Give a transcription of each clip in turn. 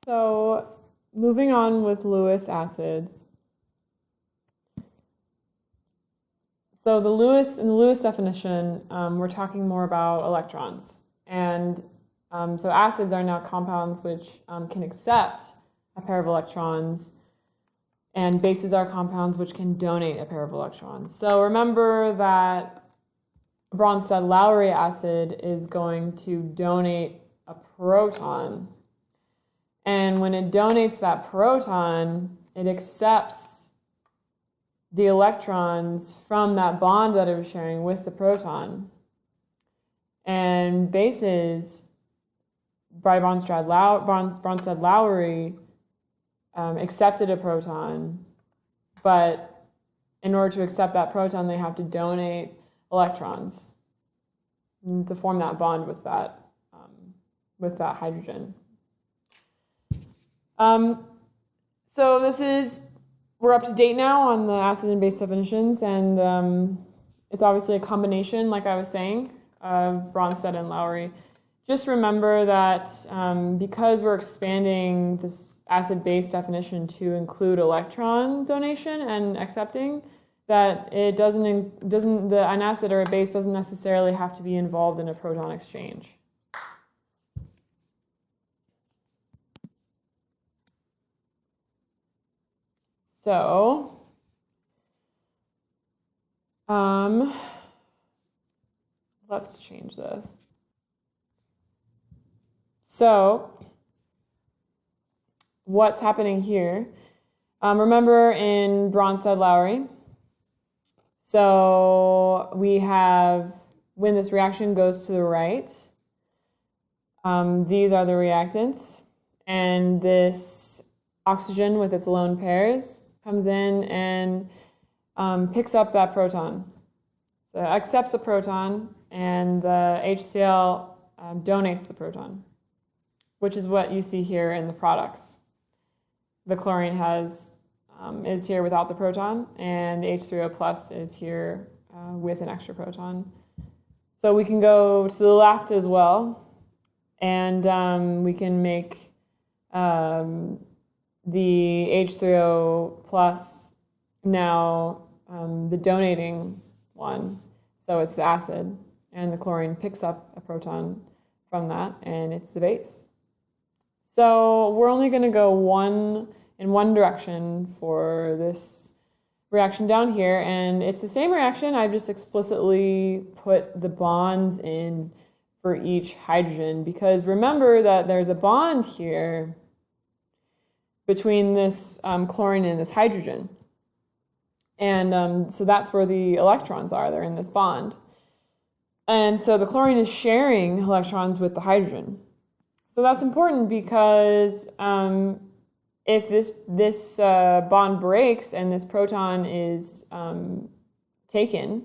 So moving on with Lewis acids. So in the Lewis definition, we're talking more about electrons. And so acids are now compounds which can accept a pair of electrons, and bases are compounds which can donate a pair of electrons. So remember that Bronsted-Lowry acid is going to donate a proton. And when it donates that proton, it accepts the electrons from that bond that it was sharing with the proton. And bases by Bronsted-Lowry accepted a proton, but in order to accept that proton, they have to donate electrons to form that bond with that hydrogen. So we're up to date now on the acid and base definitions, and it's obviously a combination, like I was saying, of Bronsted and Lowry. Just remember that because we're expanding this acid-base definition to include electron donation and accepting, that it an acid or a base doesn't necessarily have to be involved in a proton exchange. So, let's change this. So, what's happening here? Remember in Bronsted-Lowry, so we have, when this reaction goes to the right, these are the reactants, and this oxygen with its lone pairs comes in and picks up that proton. So it accepts the proton, and the HCl donates the proton, which is what you see here in the products. The chlorine is here without the proton, and the H3O plus is here with an extra proton. So we can go to the left as well, and we can make the H3O plus now the donating one. So it's the acid, and the chlorine picks up a proton from that, and it's the base. So we're only going to go in one direction for this reaction down here, and it's the same reaction. I've just explicitly put the bonds in for each hydrogen, because remember that there's a bond here between this chlorine and this hydrogen. And so that's where the electrons are. They're in this bond. And so the chlorine is sharing electrons with the hydrogen. So that's important because if this bond breaks and this proton is taken,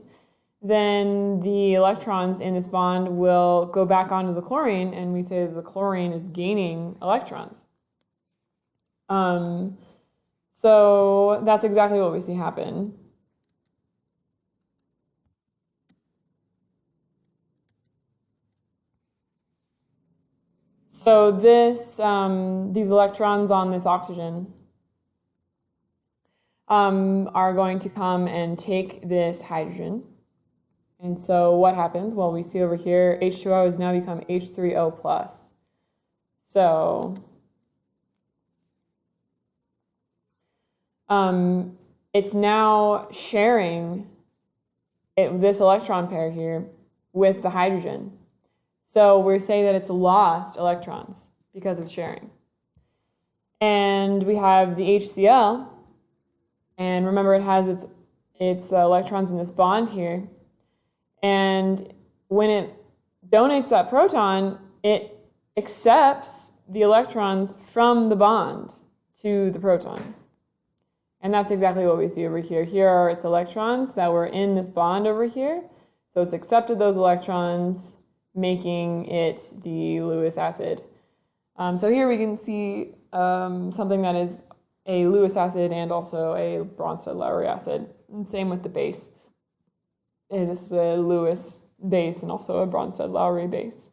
then the electrons in this bond will go back onto the chlorine, and we say that the chlorine is gaining electrons. So that's exactly what we see happen. So these electrons on this oxygen are going to come and take this hydrogen. And so what happens? Well, we see over here, H2O has now become H3O plus. So it's now sharing this electron pair here with the hydrogen. So we're saying that it's lost electrons because it's sharing. And we have the HCl, and remember it has its electrons in this bond here. And when it donates that proton, it accepts the electrons from the bond to the proton. And that's exactly what we see over here. Here are its electrons that were in this bond over here. So it's accepted those electrons, making it the Lewis acid. So here we can see something that is a Lewis acid and also a Bronsted-Lowry acid. And same with the base. This is a Lewis base and also a Bronsted-Lowry base.